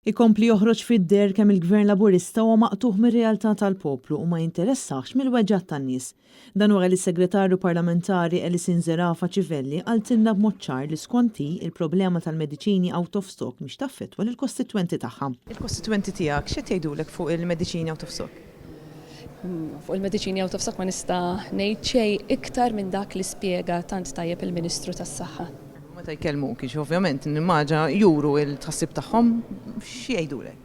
Ikompli joħroġ fid-der kemm il-Gvern Laburista huwa maqtuħ mir-realtà tal-poplu u ma jinteressax mill-weġġat tan-nies. Dan wara li s-Segretarju Parlamentari Elisin Zerafa Civelli għaltilna b'mod ċar li skonti il-problema tal-mediċini out of stock mhix taffettwa lill-kostitwenti tagħha. Il-kostitwenti tiegħek x'qed jgħidulek fuq il-mediċini out of stock? Fuq il-mediċini out of stock ma nista' ngħid xejn iktar minn dak li spjega tant tajjeb il-Ministru tas-Saħħa. Meta jkellmuk, ovvjament nimmaġa juru il-tħassib tagħhom x'i jgħidulek.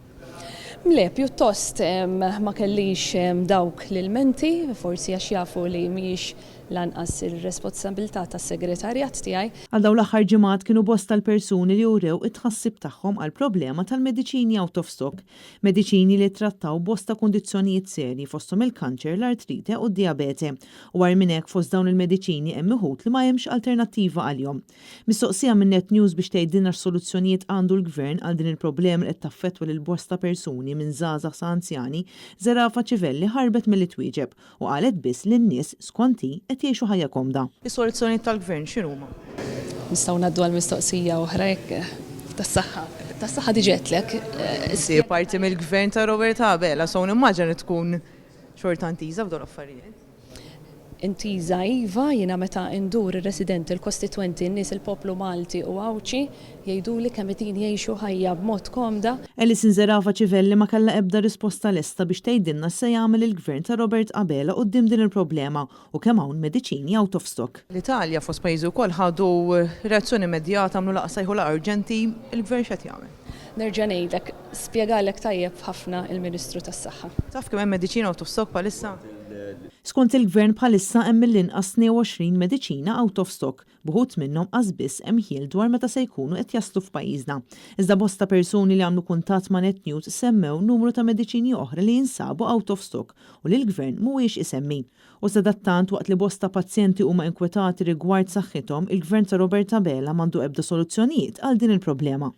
Le, pjuttost ma kellix dawk l-ilmenti, forsi għax jafu li mhijiex lanqas ir-responsabilità tas-segretarjat tiegħi. Għal dawn l-aħħar ġimgħat kienu bosta l-persuni li wrew it-tħassib tagħhom għal problema tal-mediċini out of stock, mediċini li trattaw bosta kundizzjonijiet serji fosthom il-kanċer, l-artrite u d-diabete. U għar minn hekk fost dawn il-mediċini hemm iħud li ma hemmx alternattiva għalihom. Mistoqsija minn Net News biex tgħidilna x'soluzzjonijiet għandu l-Gvern għal din il-problema li qed taffettwa lil bosta persuni minn żgħażagħ sa anzjani, Zerafa Civelli ħarbet milli twieġeb u qalet biss li n-nies skonti qed jgħixu ħajja komda. Is-soluzzjonijiet tal-Gvern x'inhuma? Nistgħu ngħaddu għal mistoqsija oħra hekk tas-saħħa. Tas-saħħa diġetlek. Issir parti mill-Gvern ta' Robert Abela, so nimmaġina tkun xorta antiża f'dawn l-affarijiet. Intiża iva, jiena meta ndur ir-residenti, il-kostitwenti, n-nies il-poplu Malti u Awċi jgħiduli kemm qed jgħixu ħajja b'mod komda. Elisin Zerafa Civelli ma kellha ebda risposta lesta biex tgħidilna se jagħmel il-Gvern ta' Robert Abela quddiem din il-problema u kemm hawn mediċini out of stock. L-Italja fost pajjiżi wkoll ħadu reazzjoni immedjata għamlu laqsa jħu urġenti, il-Gvern x'qed jagħmel? Nerġa' ngħidlek, spjegalek tajjeb ħafna il-Ministru tas-Saħħa. Taf kemm hemm mediċina out of stock bħalissa? Skont il-Gvern bħalissa hemm mill-inqas 22 mediċina out of stock, buħut minnhom qasbiss hemm ħiel dwar meta se jkunu qed jaslu f'pajjiżna. Iżda bosta persuni li għamlu kuntatt ma' Net News semmew numru ta' mediċini oħra li jinsabu out of stock u li l-Gvern mhuwiex isemmi. U sadattant waqt li bosta pazjenti huma inkwetati rigward saħħithom, il-Gvern ta' Robert Abela m'għandu ebda soluzzjonijiet għal din il-problema.